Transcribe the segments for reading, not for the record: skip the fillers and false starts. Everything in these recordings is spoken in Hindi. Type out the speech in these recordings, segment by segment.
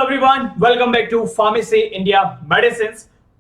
Everyone, welcome back to pharmacy India medicine.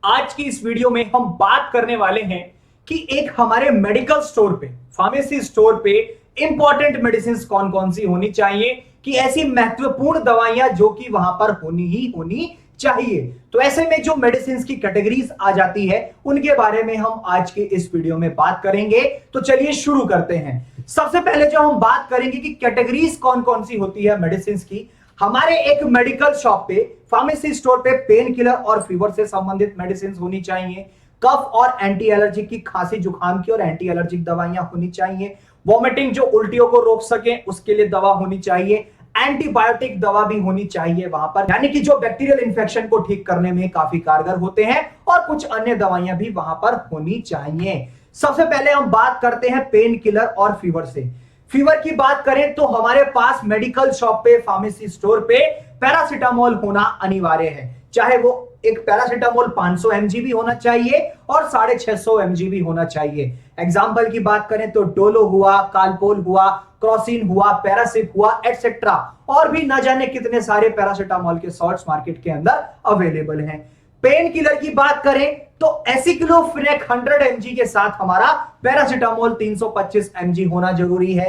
आज की इस वीडियो में हम बात करने वाले हैं कि एक हमारे मेडिकल स्टोर पे, फार्मेसी स्टोर पे इंपॉर्टेंट मेडिसिन कौन कौन सी होनी चाहिए, कि ऐसी महत्वपूर्ण दवाइयां जो कि वहां पर होनी चाहिए। तो ऐसे में जो मेडिसिन की कैटेगरीज आ जाती है उनके बारे में हम आज के इस वीडियो में बात करेंगे। तो चलिए शुरू करते हैं। सबसे पहले जो हम बात करेंगे कि कैटेगरीज कौन कौन सी होती है मेडिसिन की, हमारे एक मेडिकल शॉप पे, फार्मेसी स्टोर पे पेन किलर और फीवर से संबंधित मेडिसिन होनी चाहिए। कफ और एंटी एलर्जिक की, खांसी जुकाम की और एंटी एलर्जिक दवाइयां होनी चाहिए। वॉमिटिंग जो उल्टियों को रोक सके उसके लिए दवा होनी चाहिए। एंटीबायोटिक दवा भी होनी चाहिए वहां पर, यानी कि जो बैक्टीरियल इंफेक्शन को ठीक करने में काफी कारगर होते हैं, और कुछ अन्य दवाइयां भी वहां पर होनी चाहिए। सबसे पहले हम बात करते हैं पेन किलर और फीवर से। फीवर की बात करें तो हमारे पास मेडिकल शॉप पे, फार्मेसी स्टोर पे पैरासीटामोल होना अनिवार्य है। चाहे वो एक पैरासीटामोल 500 mg भी होना चाहिए और 650 mg भी होना चाहिए। एग्जाम्पल की बात करें तो डोलो हुआ, कालपोल हुआ, क्रॉसिन हुआ, पैरासिप हुआ, एटसेट्रा, और भी ना जाने कितने सारे पैरासीटामोल के सॉल्ट्स मार्केट के अंदर अवेलेबल हैं। पेन किलर की बात करें तो एसिक्लोफेनेक 100 mg के साथ हमारा पैरासीटामोल 325 mg होना जरूरी है।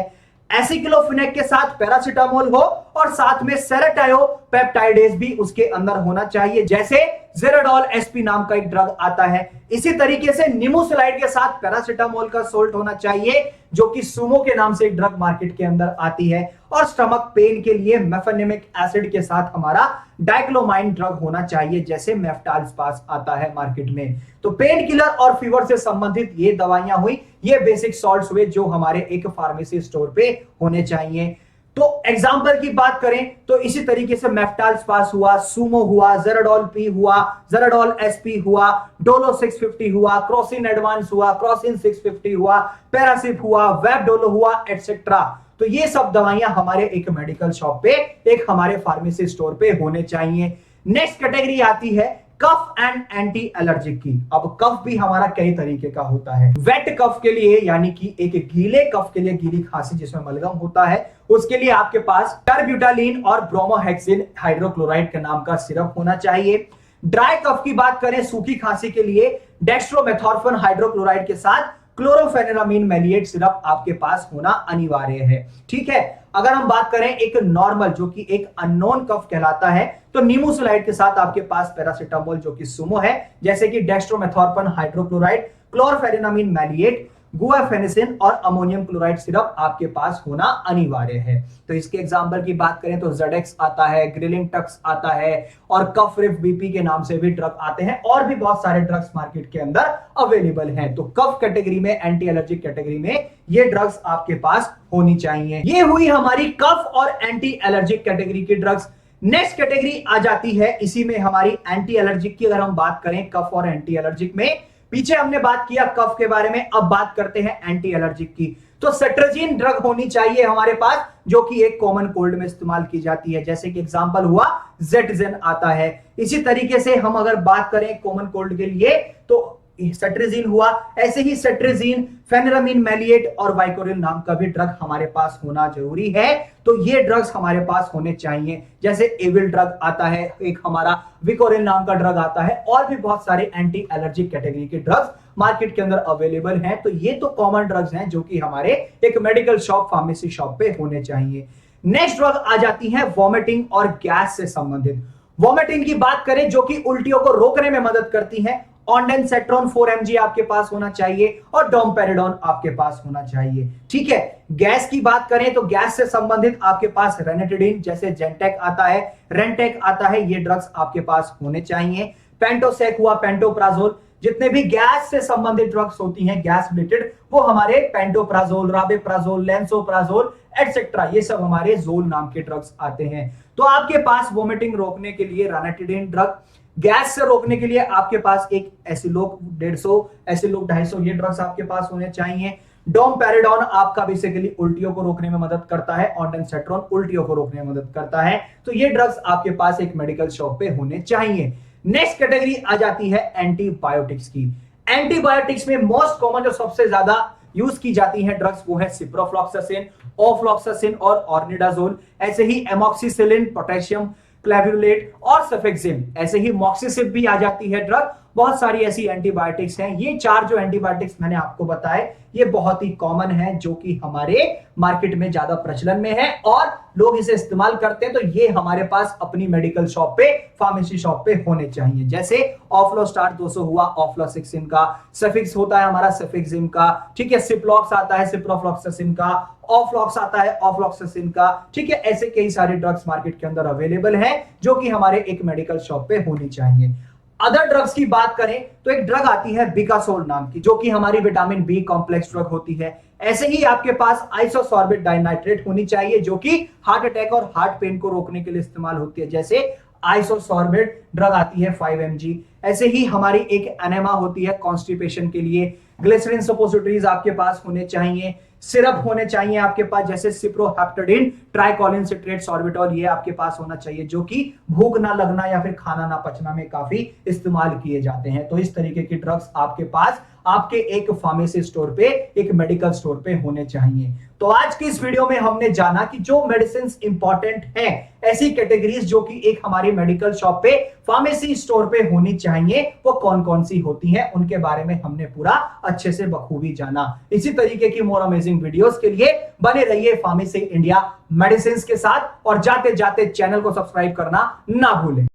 एसिक्लोफेनेक के साथ पैरासीटामोल हो और साथ में सेरोटायोपेप्टाइडेज भी उसके अंदर होना चाहिए, जैसे जेराडोल एसपी नाम का एक ड्रग आता है। इसी तरीके से निमोसिलाइड के साथ पैरासीटामोल का सोल्ट होना चाहिए, जो कि सुमो के नाम से एक ड्रग मार्केट के अंदर आती है। और स्टमक पेन के लिए मेफेनेमिक एसिड के साथ हमारा डाइक्लोमाइन ड्रग होना चाहिए, जैसे मेफ्टाल्सपास आता है मार्केट में। तो पेन किलर और फीवर से संबंधित ये दवाइयां हुई, ये बेसिक सॉल्ट्स हुए जो हमारे एक फार्मेसी स्टोर पे होने चाहिए। तो एग्जाम्पल की बात करें तो इसी तरीके से मेफ्टाल्सपास हुआ, सुमो हुआ, जेराडोल पी हुआ, जेराडोल एसपी हुआ, डोलो 650 हुआ, क्रॉसिन एडवांस हुआ, क्रॉसिन 650 हुआ, पैरासिप हुआ, वेबडोलो हुआ, एटसेट्रा। तो ये सब दवाइयां हमारे एक मेडिकल शॉप पे, एक हमारे फार्मेसी स्टोर पे होने चाहिए। नेक्स्ट कैटेगरी आती है कफ एंड एंटी एलर्जिक की। अब कफ भी हमारा कई तरीके का होता है। वेट कफ के लिए, यानी कि एक गीले कफ के लिए, गीली खांसी जिसमें मलगम होता है, उसके लिए आपके पास टर्ब्यूटालिन और ब्रोमोहेक्सिन हाइड्रोक्लोराइड के नाम का सिरप होना चाहिए। ड्राई कफ की बात करें, सूखी खांसी के लिए डेक्स्ट्रोमेथोर्फन हाइड्रोक्लोराइड के साथ क्लोरोफेनेरामीन मैलिएट सिरप आपके पास होना अनिवार्य है। ठीक है। अगर हम बात करें एक नॉर्मल, जो कि एक अननोन कफ कहलाता है, तो निमोसिलाइड के साथ आपके पास पैरासीटामोल जो कि सुमो है, जैसे कि डेक्स्ट्रोमेथोर्फन हाइड्रोक्लोराइड, क्लोरोफेनेरामीन मैलिएट, गुआफेनेसिन और अमोनियम क्लोराइड सिरप आपके पास होना अनिवार्य है। तो इसके एग्जांपल की बात करें तो जेडेक्स आता है, ग्रिलिंग टक्स आता है, और कफरिफ बीपी के नाम से भी ड्रग आते हैं, और भी बहुत सारे ड्रग्स मार्केट के अंदर अवेलेबल हैं। तो कफ कैटेगरी में, एंटी एलर्जिक कैटेगरी में ये ड्रग्स आपके पास होनी चाहिए। ये हुई हमारी कफ और एंटी एलर्जिक कैटेगरी की ड्रग्स। नेक्स्ट कैटेगरी आ जाती है इसी में हमारी एंटी एलर्जिक की। अगर हम बात करें कफ और एंटी एलर्जिक में, पीछे हमने बात किया कफ के बारे में, अब बात करते हैं एंटी एलर्जिक की। तो सेट्राजीन ड्रग होनी चाहिए हमारे पास, जो कि एक कॉमन कोल्ड में इस्तेमाल की जाती है, जैसे कि एग्जांपल हुआ जेटजेन आता है। इसी तरीके से हम अगर बात करें कॉमन कोल्ड के लिए तो सेट्राजीन हुआ, ऐसे ही सेट्राजीन, फेनेरामीन मैलिएट और वाइकोरिल नाम का भी ड्रग हमारे पास होना जरूरी है। तो ये ड्रग्स हमारे पास होने चाहिए, जैसे एविल ड्रग आता है, एक हमारा विकोरिल नाम का ड्रग आता है, और भी बहुत सारे एंटी एलर्जिक कैटेगरी के ड्रग्स मार्केट के अंदर अवेलेबल हैं। तो ये तो कॉमन ड्रग्स हैं जो कि हमारे एक मेडिकल शॉप, फार्मेसी शॉप पे होने चाहिए। नेक्स्ट ड्रग आ जाती है वॉमिटिंग और गैस से संबंधित। वॉमिटिंग की बात करें जो कि उल्टियों को रोकने में मदद करती है, ऑन्डेनसेट्रॉन 4 mg आपके पास होना चाहिए और डोमपेरिडोन आपके पास होना चाहिए। ठीक है। गैस की बात करें तो गैस से संबंधित आपके पास रेनेटिडिन, जैसे जेंटेक आता है, रेंटेक आता है, ये ड्रग्स आपके पास होने चाहिए। पेंटोसेक हुआ, पेंटोप्राजोल, जितने भी गैस से संबंधित ड्रग्स होती हैं, गैस रिलेटेड, वो हमारे पेंटोप्राजोल, राबेप्राजोल, लेंसोप्राजोल एटसेट्रा, ये सब हमारे जोल नाम के ड्रग्स आते हैं। तो आपके पास वोमिटिंग रोकने के लिए रेनेटिडिन ड्रग, गैस से रोकने के लिए आपके पास एक एसिलोक 150, एसिलोक 250, ये ड्रग्स आपके पास होने चाहिए। डोमपेरिडोन आपका बेसिकली उल्टियों को रोकने में मदद करता है, ऑन्डेनसेट्रॉन उल्टियों को रोकने में मदद करता है। तो ये ड्रग्स आपके पास एक मेडिकल शॉप पे होने चाहिए। नेक्स्ट कैटेगरी आ जाती है एंटीबायोटिक्स की। एंटीबायोटिक्स में मोस्ट कॉमन जो सबसे ज्यादा यूज की जाती है ड्रग्स वो है सिप्रोफ्लॉक्सासिन, ओफ्लॉक्सासिन और ऑर्निडाजोल। ऐसे ही एमॉक्सिसिलिन, पोटेशियम क्लेविरुलेट और सेफेक्सिम। ऐसे ही मॉक्सिसिप भी आ जाती है ड्रग। बहुत सारी ऐसी एंटीबायोटिक्स हैं। ये 4 जो एंटीबायोटिक्स मैंने आपको बताए ये बहुत ही कॉमन है, जो कि हमारे मार्केट में ज्यादा प्रचलन में है और लोग इसे इस्तेमाल करते हैं। तो ये हमारे पास अपनी मेडिकल शॉप पे, फार्मेसी शॉप पे होने चाहिए। जैसे ऑफ्लोस्टार 200 हुआ ऑफ्लोसिक्सिन का, सेफिक्स होता है हमारा सेफिक्सिम का, ठीक है, सिप्लॉक्स आता है सिप्रोफ्लॉक्सासिन का, ऑफ्लॉक्स आता है ऑफ्लॉक्सासिन का, ठीक है। ऐसे कई सारे ड्रग्स मार्केट के अंदर अवेलेबल हैं जो कि हमारे एक मेडिकल शॉप पे होनी चाहिए। अदर ड्रग्स की बात करें तो एक ड्रग आती है बिकासोल नाम की, जो कि हमारी विटामिन बी कॉम्प्लेक्स ड्रग होती है। ऐसे ही आपके पास आइसोसॉर्बिट डाइनाइट्रेट होनी चाहिए, जो कि हार्ट अटैक और हार्ट पेन को रोकने के लिए इस्तेमाल होती है। जैसे आइसोसॉर्बिट ड्रग आती है 5 mg। ऐसे ही हमारी एक एनेमा होती है कॉन्स्टिपेशन के लिए। ग्लिसरीन सपोजिटरीज आपके पास होने चाहिए। सिरप होने चाहिए आपके पास, जैसे सिप्रोहेप्टेडिन ट्राइकोलिन सिट्रेट सॉर्बिटॉल, ये आपके पास होना चाहिए, जो कि भूख ना लगना या फिर खाना ना पचना में काफी इस्तेमाल किए जाते हैं। तो इस तरीके की ड्रग्स आपके पास आपके एक फार्मेसी स्टोर पे, एक मेडिकल स्टोर पे होने चाहिए। तो आज की इस वीडियो में हमने जाना कि जो मेडिसिन इंपॉर्टेंट हैं, ऐसी कैटेगरीज जो कि एक हमारी मेडिकल शॉप पे, फार्मेसी स्टोर पे होनी चाहिए, वो कौन कौन सी होती हैं, उनके बारे में हमने पूरा अच्छे से बखूबी जाना। इसी तरीके की मोर अमेजिंग वीडियोस के लिए बने रहिए फार्मेसी इंडिया मेडिसिन के साथ और जाते जाते चैनल को सब्सक्राइब करना ना भूलें।